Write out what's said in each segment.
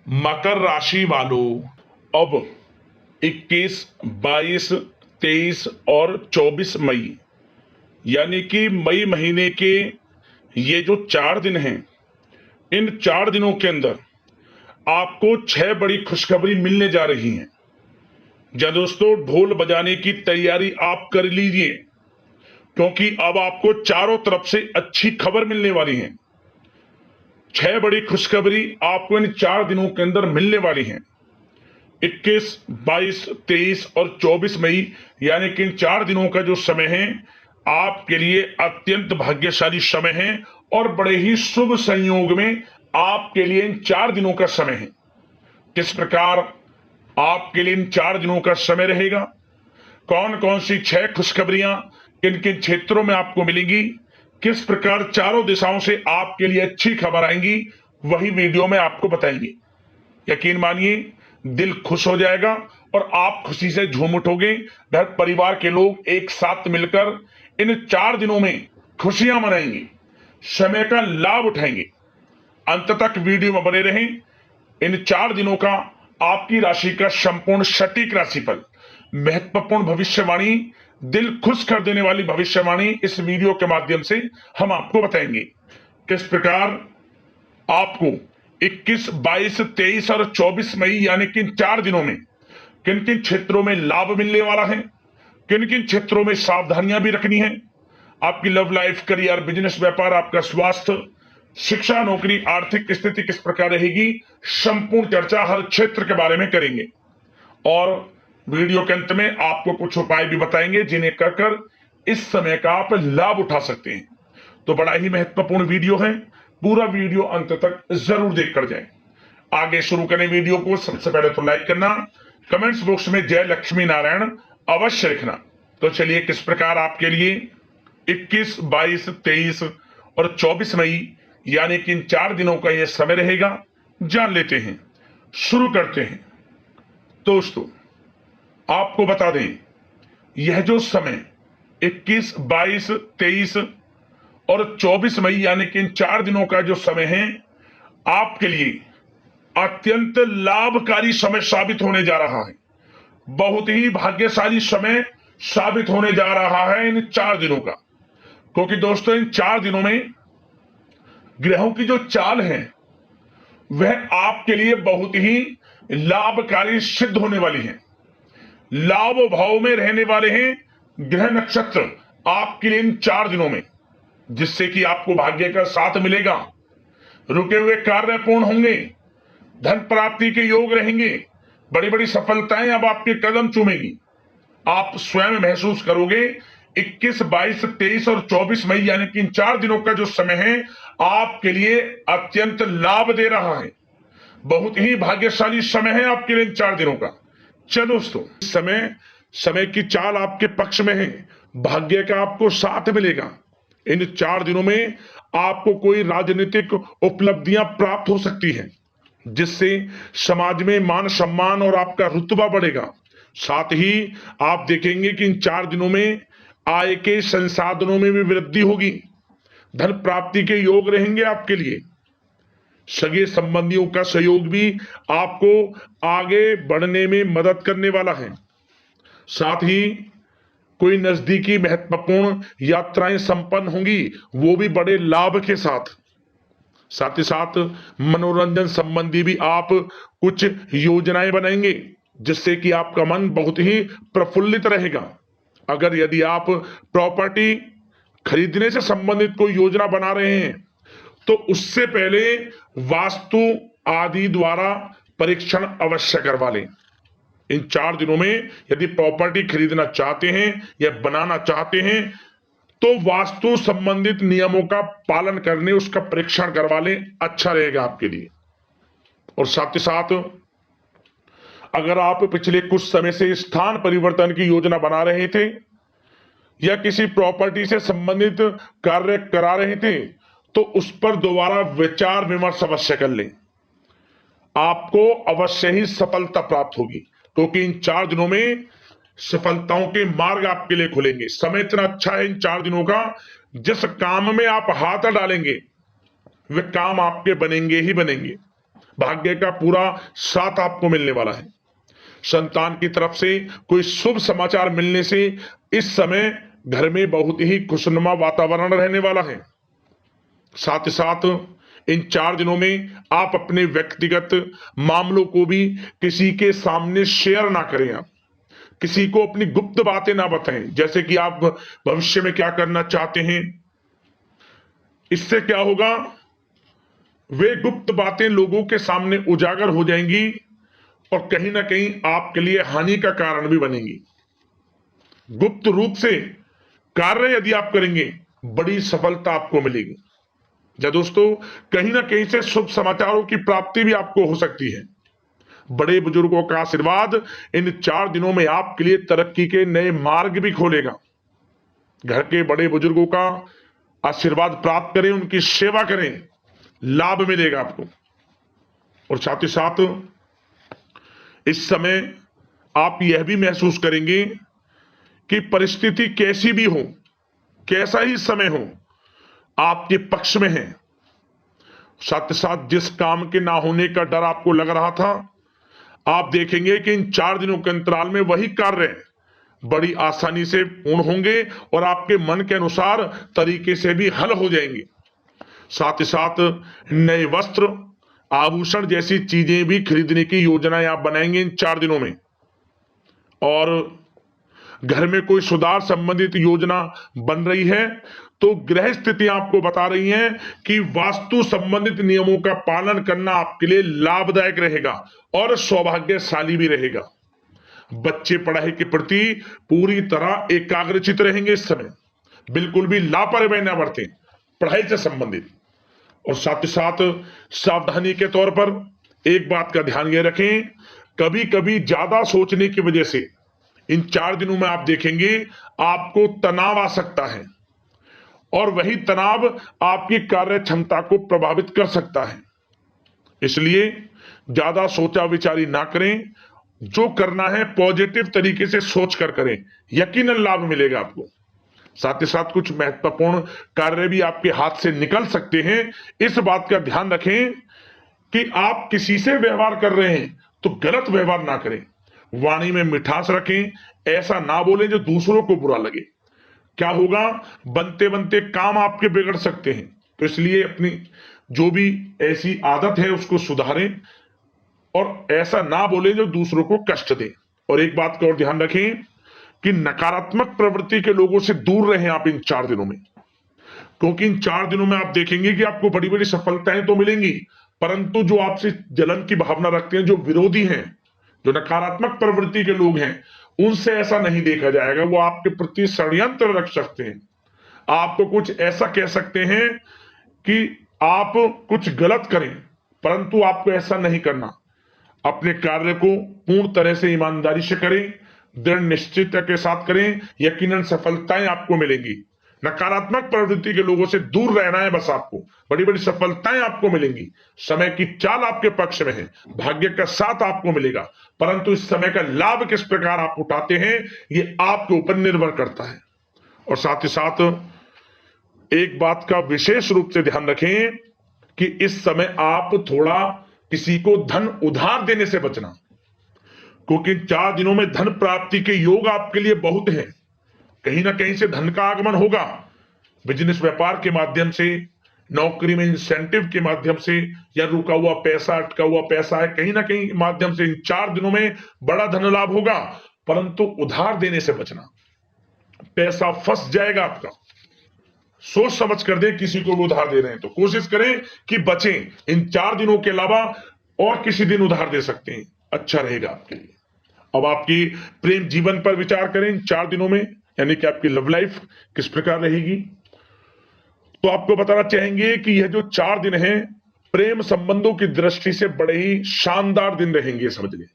मकर राशि वालों, अब 21, 22, 23 और 24 मई यानी कि मई महीने के ये जो 4 दिन हैं, इन 4 दिनों के अंदर आपको 6 बड़ी खुशखबरी मिलने जा रही हैं। या दोस्तों, ढोल बजाने की तैयारी आप कर लीजिए, क्योंकि अब आपको चारों तरफ से अच्छी खबर मिलने वाली है। 6 बड़ी खुशखबरी आपको इन 4 दिनों के अंदर मिलने वाली हैं। 21, 22, 23 और 24 मई यानी कि इन 4 दिनों का जो समय है आपके लिए अत्यंत भाग्यशाली समय है और बड़े ही शुभ संयोग में आपके लिए इन 4 दिनों का समय है। किस प्रकार आपके लिए इन 4 दिनों का समय रहेगा, कौन कौन सी 6 खुशखबरियां किन किन क्षेत्रों में आपको मिलेंगी, किस प्रकार चारों दिशाओं से आपके लिए अच्छी खबर आएंगी, वही वीडियो में आपको बताएंगे। यकीन मानिए, दिल खुश हो जाएगा और आप खुशी से झूम उठोगे। घर परिवार के लोग एक साथ मिलकर इन 4 दिनों में खुशियां मनाएंगे, समय का लाभ उठाएंगे। अंत तक वीडियो में बने रहें। इन 4 दिनों का आपकी राशि का संपूर्ण सटीक राशिफल, महत्वपूर्ण भविष्यवाणी, दिल खुश कर देने वाली भविष्यवाणी इस वीडियो के माध्यम से हम आपको बताएंगे। किस प्रकार आपको 21, 22, 23 और 24 मई यानी कि 4 दिनों में किन किन क्षेत्रों में लाभ मिलने वाला है, किन किन क्षेत्रों में सावधानियां भी रखनी है, आपकी लव लाइफ, करियर, बिजनेस, व्यापार, आपका स्वास्थ्य, शिक्षा, नौकरी, आर्थिक स्थिति किस प्रकार रहेगी, संपूर्ण चर्चा हर क्षेत्र के बारे में करेंगे। और वीडियो के अंत में आपको कुछ उपाय भी बताएंगे जिन्हें कर इस समय का आप लाभ उठा सकते हैं। तो बड़ा ही महत्वपूर्ण वीडियो है, पूरा वीडियो अंत तक जरूर देखकर जाएं। आगे शुरू करें वीडियो को। सबसे पहले तो लाइक करना, कमेंट्स बॉक्स में जय लक्ष्मी नारायण अवश्य लिखना। तो चलिए, किस प्रकार आपके लिए 21, 22, 23 और 24 मई यानी कि इन 4 दिनों का यह समय रहेगा, जान लेते हैं। शुरू करते हैं। दोस्तों, आपको बता दें, यह जो समय 21, 22, 23 और 24 मई यानी कि इन 4 दिनों का जो समय है आपके लिए अत्यंत लाभकारी समय साबित होने जा रहा है। बहुत ही भाग्यशाली समय साबित होने जा रहा है इन 4 दिनों का, क्योंकि दोस्तों इन 4 दिनों में ग्रहों की जो चाल है वह आपके लिए बहुत ही लाभकारी सिद्ध होने वाली है। लाभ भाव में रहने वाले हैं ग्रह नक्षत्र आपके लिए इन 4 दिनों में, जिससे कि आपको भाग्य का साथ मिलेगा, रुके हुए कार्य पूर्ण होंगे, धन प्राप्ति के योग रहेंगे, बड़ी बड़ी सफलताएं अब आपके कदम चूमेगी। आप स्वयं महसूस करोगे 21, 22, 23 और 24 मई यानी कि इन 4 दिनों का जो समय है आपके लिए अत्यंत लाभ दे रहा है। बहुत ही भाग्यशाली समय है आपके लिए इन 4 दिनों का। चलो दोस्तों, समय की चाल आपके पक्ष में है, भाग्य का आपको साथ मिलेगा। इन 4 दिनों में आपको कोई राजनीतिक उपलब्धियां प्राप्त हो सकती हैं, जिससे समाज में मान सम्मान और आपका रुतबा बढ़ेगा। साथ ही आप देखेंगे कि इन 4 दिनों में आय के संसाधनों में भी वृद्धि होगी, धन प्राप्ति के योग रहेंगे आपके लिए। सगे संबंधियों का सहयोग भी आपको आगे बढ़ने में मदद करने वाला है। साथ ही कोई नजदीकी महत्वपूर्ण यात्राएं संपन्न होंगी, वो भी बड़े लाभ के साथ। साथ ही साथ मनोरंजन संबंधी भी आप कुछ योजनाएं बनाएंगे, जिससे कि आपका मन बहुत ही प्रफुल्लित रहेगा। अगर यदि आप प्रॉपर्टी खरीदने से संबंधित कोई योजना बना रहे हैं तो उससे पहले वास्तु आदि द्वारा परीक्षण अवश्य करवा लें। इन 4 दिनों में यदि प्रॉपर्टी खरीदना चाहते हैं या बनाना चाहते हैं तो वास्तु संबंधित नियमों का पालन करने उसका परीक्षण करवा लें, अच्छा रहेगा आपके लिए। और साथ ही साथ अगर आप पिछले कुछ समय से स्थान परिवर्तन की योजना बना रहे थे या किसी प्रॉपर्टी से संबंधित कार्य करा रहे थे तो उस पर दोबारा विचार विमर्श अवश्य कर लें, आपको अवश्य ही सफलता प्राप्त होगी। क्योंकि इन 4 दिनों में सफलताओं के मार्ग आपके लिए खुलेंगे। समय इतना अच्छा है इन 4 दिनों का, जिस काम में आप हाथ डालेंगे वे काम आपके बनेंगे ही बनेंगे। भाग्य का पूरा साथ आपको मिलने वाला है। संतान की तरफ से कोई शुभ समाचार मिलने से इस समय घर में बहुत ही खुशनुमा वातावरण रहने वाला है। साथ ही साथ इन 4 दिनों में आप अपने व्यक्तिगत मामलों को भी किसी के सामने शेयर ना करें। आप किसी को अपनी गुप्त बातें ना बताएं, जैसे कि आप भविष्य में क्या करना चाहते हैं। इससे क्या होगा, वे गुप्त बातें लोगों के सामने उजागर हो जाएंगी और कहीं ना कहीं आपके लिए हानि का कारण भी बनेंगी। गुप्त रूप से कार्य यदि आप करेंगे, बड़ी सफलता आपको मिलेगी। या दोस्तों, कहीं ना कहीं से शुभ समाचारों की प्राप्ति भी आपको हो सकती है। बड़े बुजुर्गों का आशीर्वाद इन 4 दिनों में आपके लिए तरक्की के नए मार्ग भी खोलेगा। घर के बड़े बुजुर्गों का आशीर्वाद प्राप्त करें, उनकी सेवा करें, लाभ मिलेगा आपको। और साथ ही साथ इस समय आप यह भी महसूस करेंगे कि परिस्थिति कैसी भी हो, कैसा ही समय हो, आपके पक्ष में है। साथ ही साथ जिस काम के ना होने का डर आपको लग रहा था, आप देखेंगे कि इन 4 दिनों के अंतराल में वही कार्य बड़ी आसानी से पूर्ण होंगे और आपके मन के अनुसार तरीके से भी हल हो जाएंगे। साथ ही साथ नए वस्त्र, आभूषण जैसी चीजें भी खरीदने की योजनाएं आप बनाएंगे इन 4 दिनों में। और घर में कोई सुधार संबंधित योजना बन रही है तो ग्रह स्थितियां आपको बता रही हैं कि वास्तु संबंधित नियमों का पालन करना आपके लिए लाभदायक रहेगा और सौभाग्यशाली भी रहेगा। बच्चे पढ़ाई के प्रति पूरी तरह एकाग्रचित रहेंगे इस समय, बिल्कुल भी लापरवाही न बरतें पढ़ाई से संबंधित। और साथ ही साथ सावधानी के तौर पर एक बात का ध्यान ये रखें, कभी कभी ज्यादा सोचने की वजह से इन 4 दिनों में आप देखेंगे आपको तनाव आ सकता है और वही तनाव आपकी कार्य क्षमता को प्रभावित कर सकता है। इसलिए ज्यादा सोचा विचारी ना करें, जो करना है पॉजिटिव तरीके से सोच कर करें, यकीनन लाभ मिलेगा आपको। साथ ही साथ कुछ महत्वपूर्ण कार्य भी आपके हाथ से निकल सकते हैं। इस बात का ध्यान रखें कि आप किसी से व्यवहार कर रहे हैं तो गलत व्यवहार ना करें, वाणी में मिठास रखें, ऐसा ना बोलें जो दूसरों को बुरा लगे। क्या होगा, बनते बनते काम आपके बिगड़ सकते हैं। तो इसलिए अपनी जो भी ऐसी आदत है उसको सुधारें और ऐसा ना बोलें जो दूसरों को कष्ट दे। और एक बात का और ध्यान रखें कि नकारात्मक प्रवृत्ति के लोगों से दूर रहें आप इन 4 दिनों में, क्योंकि इन 4 दिनों में आप देखेंगे कि आपको बड़ी बड़ी सफलताएं तो मिलेंगी, परंतु जो आपसे जलन की भावना रखते हैं, जो विरोधी हैं, जो नकारात्मक प्रवृत्ति के लोग हैं, उनसे ऐसा नहीं देखा जाएगा। वो आपके प्रति षड्यंत्र रख सकते हैं, आपको कुछ ऐसा कह सकते हैं कि आप कुछ गलत करें, परंतु आपको ऐसा नहीं करना। अपने कार्य को पूर्ण तरह से ईमानदारी से करें, दृढ़ निश्चितता के साथ करें, यकीनन सफलताएं आपको मिलेंगी। नकारात्मक प्रवृत्ति के लोगों से दूर रहना है बस, आपको बड़ी बड़ी सफलताएं आपको मिलेंगी। समय की चाल आपके पक्ष में है, भाग्य का साथ आपको मिलेगा, परंतु इस समय का लाभ किस प्रकार आप उठाते हैं ये आपके ऊपर निर्भर करता है। और साथ ही साथ एक बात का विशेष रूप से ध्यान रखें कि इस समय आप थोड़ा किसी को धन उधार देने से बचना, क्योंकि 4 दिनों में धन प्राप्ति के योग आपके लिए बहुत हैं। कहीं ना कहीं से धन का आगमन होगा, बिजनेस व्यापार के माध्यम से, नौकरी में इंसेंटिव के माध्यम से, या रुका हुआ पैसा, अटका हुआ पैसा है, कहीं ना कहीं माध्यम से इन 4 दिनों में बड़ा धन लाभ होगा। परंतु उधार देने से बचना, पैसा फंस जाएगा आपका। सोच समझ कर दें, किसी को भी उधार दे रहे हैं तो कोशिश करें कि बचें। इन 4 दिनों के अलावा और किसी दिन उधार दे सकते हैं, अच्छा रहेगा आपके लिए। अब आपकी प्रेम जीवन पर विचार करें इन 4 दिनों में, यानी कि आपकी लव लाइफ किस प्रकार रहेगी। तो आपको बताना चाहेंगे कि यह जो 4 दिन हैं प्रेम संबंधों की दृष्टि से बड़े ही शानदार दिन रहेंगे, समझ लें।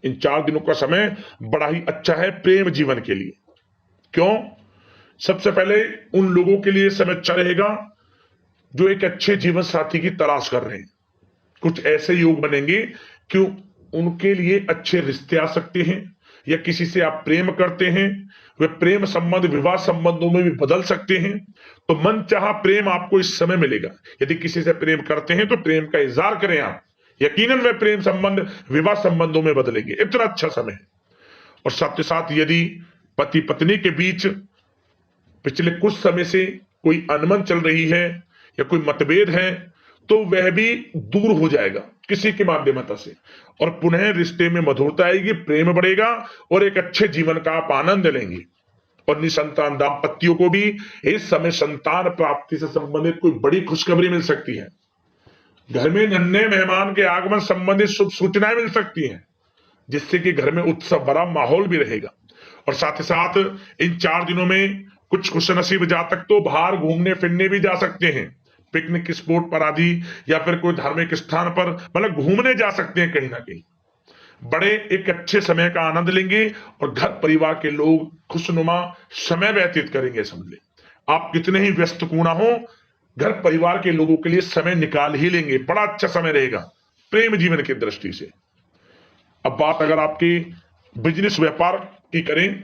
इन 4 दिनों का समय बड़ा ही अच्छा है प्रेम जीवन के लिए। क्यों? सबसे पहले उन लोगों के लिए समय अच्छा रहेगा जो एक अच्छे जीवन साथी की तलाश कर रहे हैं। कुछ ऐसे योग बनेंगे कि उनके लिए अच्छे रिश्ते आ सकते हैं, या किसी से आप प्रेम करते हैं, वे प्रेम संबंध विवाह संबंधों में भी बदल सकते हैं। तो मन चाहा प्रेम आपको इस समय मिलेगा। यदि किसी से प्रेम करते हैं तो प्रेम का इजहार करें आप, यकीनन वे प्रेम संबंध विवाह संबंधों में बदलेंगे। इतना अच्छा समय है। और साथ ही साथ यदि पति पत्नी के बीच पिछले कुछ समय से कोई अनबन चल रही है या कोई मतभेद है, तो वह भी दूर हो जाएगा किसी के माध्यमता से, और पुनः रिश्ते में मधुरता आएगी, प्रेम बढ़ेगा और एक अच्छे जीवन का आप आनंद लेंगे। और निसंतान दाम्पत्यों को भी इस समय संतान प्राप्ति से संबंधित कोई बड़ी खुशखबरी मिल सकती है। घर में नन्हे मेहमान के आगमन संबंधित शुभ सूचनाएं मिल सकती हैं, जिससे कि घर में उत्सव भरा माहौल भी रहेगा। और साथ ही साथ इन 4 दिनों में कुछ खुशनसीब जातक तो बाहर घूमने फिरने भी जा सकते हैं, पिकनिक स्पॉट पर आदि, या फिर कोई धार्मिक स्थान पर मतलब घूमने जा सकते हैं कहीं ना कहीं। बड़े एक अच्छे समय का आनंद लेंगे और घर परिवार के लोग खुशनुमा समय व्यतीत करेंगे। समझ ले, आप कितने ही व्यस्त क्यों ना हो, घर परिवार के लोगों के लिए समय निकाल ही लेंगे। बड़ा अच्छा समय रहेगा प्रेम जीवन की दृष्टि से। अब बात अगर आपकी बिजनेस व्यापार की करें,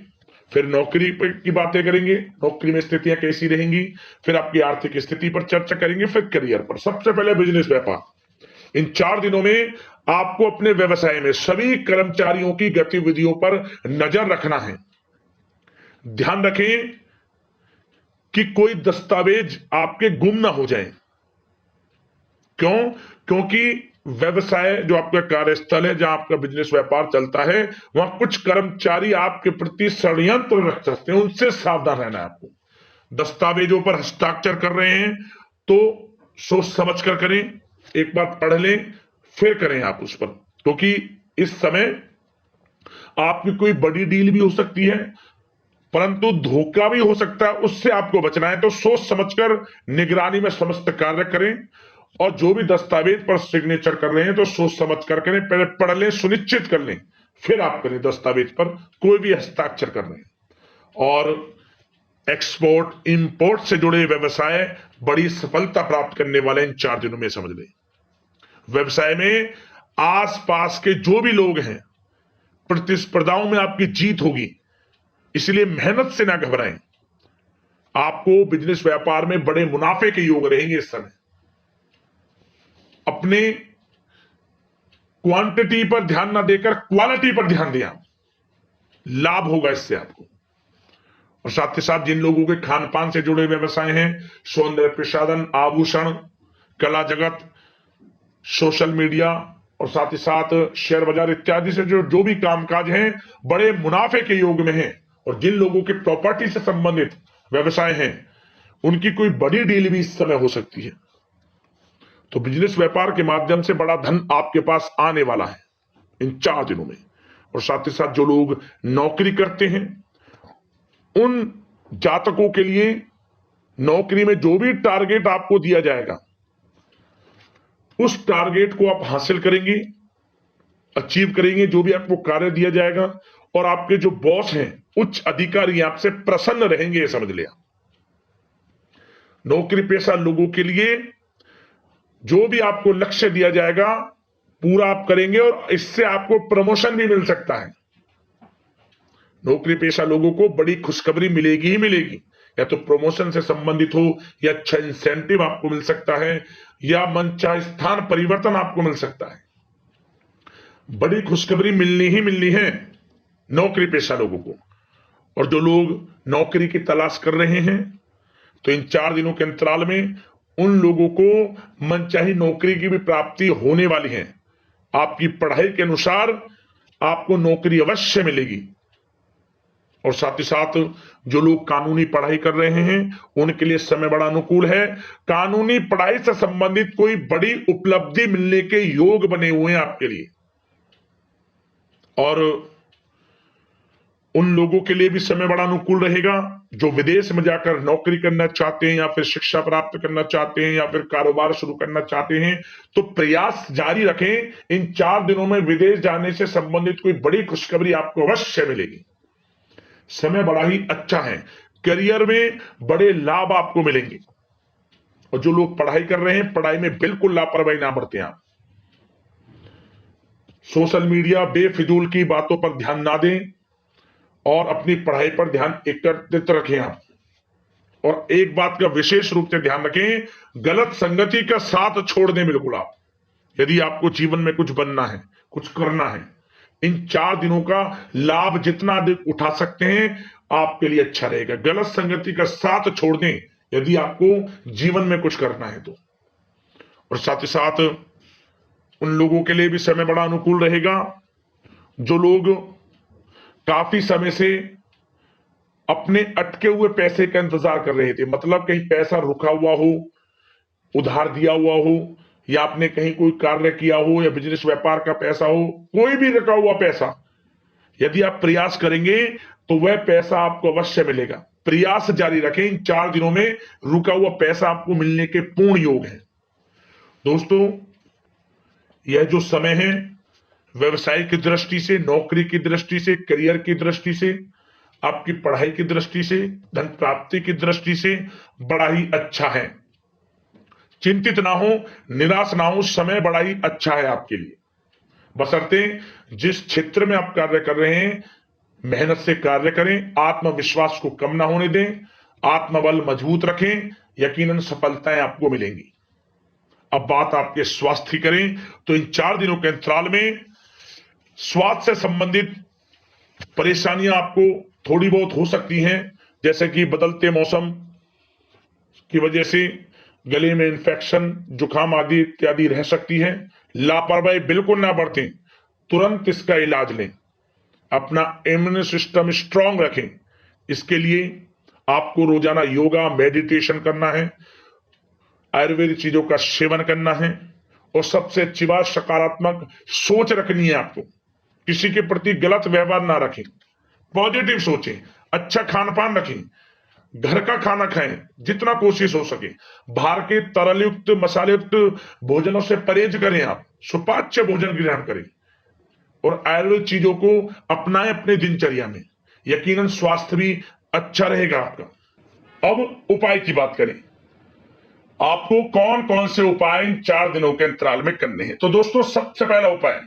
फिर नौकरी की बातें करेंगे, नौकरी में स्थितियां कैसी रहेंगी, फिर आपकी आर्थिक स्थिति पर चर्चा करेंगे, फिर करियर पर। सबसे पहले बिजनेस व्यापार। इन 4 दिनों में आपको अपने व्यवसाय में सभी कर्मचारियों की गतिविधियों पर नजर रखना है। ध्यान रखें कि कोई दस्तावेज आपके गुम ना हो जाए। क्यों? क्योंकि व्यवसाय जो आपका कार्यस्थल है, जहां आपका बिजनेस व्यापार चलता है, वहां कुछ कर्मचारी आपके प्रति षड्यंत्र रख सकते हैं, उनसे सावधान रहना है आपको। दस्तावेजों पर हस्ताक्षर कर रहे हैं तो सोच समझ कर करें, एक बार पढ़ लें फिर करें आप उस पर, क्योंकि इस समय आपकी कोई बड़ी डील भी हो सकती है, परंतु धोखा भी हो सकता है। उससे आपको बचना है तो सोच समझकर निगरानी में समस्त कार्य करें। और जो भी दस्तावेज पर सिग्नेचर कर रहे हैं तो सोच समझ कर करें, पहले पढ़ लें, सुनिश्चित कर लें, फिर आप करें दस्तावेज पर कोई भी हस्ताक्षर कर रहे हैं। और एक्सपोर्ट इंपोर्ट से जुड़े व्यवसाय बड़ी सफलता प्राप्त करने वाले इन 4 दिनों में। समझ लें, व्यवसाय में आसपास के जो भी लोग हैं, प्रतिस्पर्धाओं में आपकी जीत होगी, इसलिए मेहनत से ना घबराएं। आपको बिजनेस व्यापार में बड़े मुनाफे के योग रहेंगे इस समय। अपने क्वांटिटी पर ध्यान ना देकर क्वालिटी पर ध्यान दिया, लाभ होगा इससे आपको। और साथ ही साथ जिन लोगों के खान पान से जुड़े व्यवसाय हैं, सौंदर्य प्रसाधन, आभूषण, कला जगत, सोशल मीडिया और साथ ही साथ शेयर बाजार इत्यादि से जो भी कामकाज हैं, बड़े मुनाफे के योग में हैं। और जिन लोगों के प्रॉपर्टी से संबंधित व्यवसाय हैं, उनकी कोई बड़ी डील भी इस समय हो सकती है। तो बिजनेस व्यापार के माध्यम से बड़ा धन आपके पास आने वाला है इन 4 दिनों में। और साथ ही साथ जो लोग नौकरी करते हैं, उन जातकों के लिए नौकरी में जो भी टारगेट आपको दिया जाएगा, उस टारगेट को आप हासिल करेंगे, अचीव करेंगे, जो भी आपको कार्य दिया जाएगा। और आपके जो बॉस हैं, उच्च अधिकारी आपसे प्रसन्न रहेंगे, ये समझ लिया। नौकरी पेशा लोगों के लिए जो भी आपको लक्ष्य दिया जाएगा, पूरा आप करेंगे और इससे आपको प्रमोशन भी मिल सकता है। नौकरी पेशा लोगों को बड़ी खुशखबरी मिलेगी ही मिलेगी, या तो प्रमोशन से संबंधित हो, या अच्छा इंसेंटिव आपको मिल सकता है, या मनचाहे स्थान परिवर्तन आपको मिल सकता है। बड़ी खुशखबरी मिलनी ही मिलनी है नौकरी पेशा लोगों को। और जो लोग नौकरी की तलाश कर रहे हैं, तो इन 4 दिनों के अंतराल में उन लोगों को मनचाही नौकरी की भी प्राप्ति होने वाली है। आपकी पढ़ाई के अनुसार आपको नौकरी अवश्य मिलेगी। और साथ ही साथ जो लोग कानूनी पढ़ाई कर रहे हैं, उनके लिए समय बड़ा अनुकूल है। कानूनी पढ़ाई से संबंधित कोई बड़ी उपलब्धि मिलने के योग बने हुए हैं आपके लिए। और उन लोगों के लिए भी समय बड़ा अनुकूल रहेगा जो विदेश में जाकर नौकरी करना चाहते हैं, या फिर शिक्षा प्राप्त करना चाहते हैं, या फिर कारोबार शुरू करना चाहते हैं। तो प्रयास जारी रखें। इन 4 दिनों में विदेश जाने से संबंधित कोई बड़ी खुशखबरी आपको अवश्य मिलेगी। समय बड़ा ही अच्छा है, करियर में बड़े लाभ आपको मिलेंगे। और जो लोग पढ़ाई कर रहे हैं, पढ़ाई में बिल्कुल लापरवाही ना बरतें आप। सोशल मीडिया बेफिजूल की बातों पर ध्यान ना दें और अपनी पढ़ाई पर ध्यान एकत्रित रखें आप। और एक बात का विशेष रूप से ध्यान रखें, गलत संगति का साथ छोड़ दें बिल्कुल आप। यदि आपको जीवन में कुछ बनना है, कुछ करना है, इन 4 दिनों का लाभ जितना अधिक उठा सकते हैं आपके लिए अच्छा रहेगा। गलत संगति का साथ छोड़ दें यदि आपको जीवन में कुछ करना है तो। और साथ ही साथ उन लोगों के लिए भी समय बड़ा अनुकूल रहेगा जो लोग काफी समय से अपने अटके हुए पैसे का इंतजार कर रहे थे, मतलब कहीं पैसा रुका हुआ हो, उधार दिया हुआ हो, या आपने कहीं कोई कार्य किया हो, या बिजनेस व्यापार का पैसा हो, कोई भी रखा हुआ पैसा, यदि आप प्रयास करेंगे तो वह पैसा आपको अवश्य मिलेगा। प्रयास जारी रखें, इन 4 दिनों में रुका हुआ पैसा आपको मिलने के पूर्ण योग है। दोस्तों, यह जो समय है व्यवसाय की दृष्टि से, नौकरी की दृष्टि से, करियर की दृष्टि से, आपकी पढ़ाई की दृष्टि से, धन प्राप्ति की दृष्टि से बड़ा ही अच्छा है। चिंतित ना हो, निराश ना हो, समय बड़ा ही अच्छा है आपके लिए। बशर्ते जिस क्षेत्र में आप कार्य कर रहे हैं मेहनत से कार्य करें, आत्मविश्वास को कम ना होने दें, आत्मबल मजबूत रखें, यकीनन सफलताएं आपको मिलेंगी। अब बात आपके स्वास्थ्य की करें तो इन 4 दिनों के अंतराल में स्वास्थ्य से संबंधित परेशानियां आपको थोड़ी बहुत हो सकती हैं, जैसे कि बदलते मौसम की वजह से गले में इंफेक्शन, जुकाम आदि इत्यादि रह सकती है। लापरवाही बिल्कुल ना बरतें, तुरंत इसका इलाज लें, अपना इम्यून सिस्टम स्ट्रांग रखें। इसके लिए आपको रोजाना योगा, मेडिटेशन करना है, आयुर्वेदिक चीजों का सेवन करना है, और सबसे अच्छी बात सकारात्मक सोच रखनी है। आपको किसी के प्रति गलत व्यवहार ना रखें, पॉजिटिव सोचें, अच्छा खान पान रखें, घर का खाना खाएं जितना कोशिश हो सके, बाहर के तरल युक्त मसाले युक्त भोजनों से परहेज करें, आप सुपाच्य भोजन ग्रहण करें और आयुर्वेदिक चीजों को अपनाएं अपने दिनचर्या में, यकीनन स्वास्थ्य भी अच्छा रहेगा आपका। अब उपाय की बात करें, आपको कौन कौन से उपाय इन 4 दिनों के अंतराल में करने हैं। तो दोस्तों, सबसे पहला उपाय,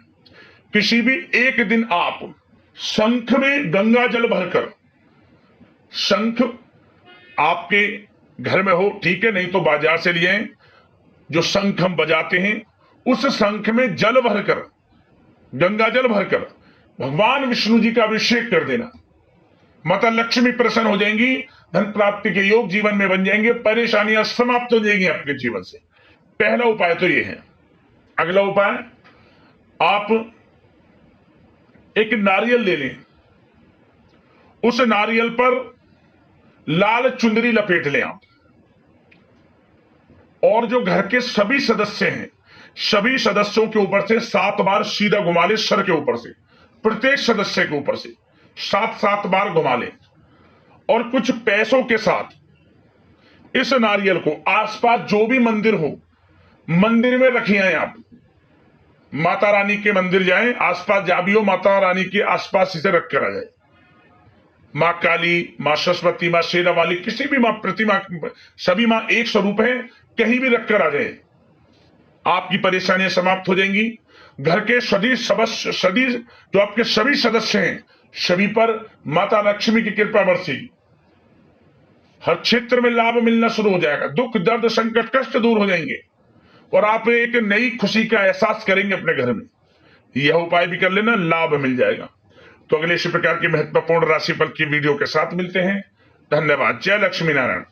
किसी भी एक दिन आप शंख में गंगा जल भरकर, शंख आपके घर में हो ठीक है, नहीं तो बाजार से लिए जो शंख हम बजाते हैं, उस शंख में जल भरकर, गंगा जल भरकर भगवान विष्णु जी का अभिषेक कर देना। माता लक्ष्मी प्रसन्न हो जाएंगी, धन प्राप्ति के योग जीवन में बन जाएंगे, परेशानियां समाप्त हो जाएंगी आपके जीवन से। पहला उपाय तो ये है। अगला उपाय, आप एक नारियल ले लें, उस नारियल पर लाल चुनरी लपेट लें आप, और जो घर के सभी सदस्य हैं, सभी सदस्यों के ऊपर से 7 बार सीधा घुमा ले, सर के ऊपर से, प्रत्येक सदस्य के ऊपर से 7-7 बार घुमा ले, और कुछ पैसों के साथ इस नारियल को आसपास जो भी मंदिर हो, मंदिर में रखिए आए आप। माता रानी के मंदिर जाएं, आसपास जहां भी हो माता रानी के आसपास इसे रख कर आ जाए। मां काली, मां सरस्वती, मां शेरा वाली, किसी भी मां प्रतिमा, सभी मां एक स्वरूप है, कहीं भी रखकर आ जाए, आपकी परेशानियां समाप्त हो जाएंगी। घर के सभी जो आपके सभी सदस्य हैं, सभी पर माता लक्ष्मी की कृपा बरसेगी, हर क्षेत्र में लाभ मिलना शुरू हो जाएगा, दुख दर्द संकट कष्ट दूर हो जाएंगे, और आप एक नई खुशी का एहसास करेंगे अपने घर में। यह उपाय भी कर लेना, लाभ मिल जाएगा। तो अगले इसी प्रकार की महत्वपूर्ण राशिफल की वीडियो के साथ मिलते हैं। धन्यवाद। जय लक्ष्मी नारायण।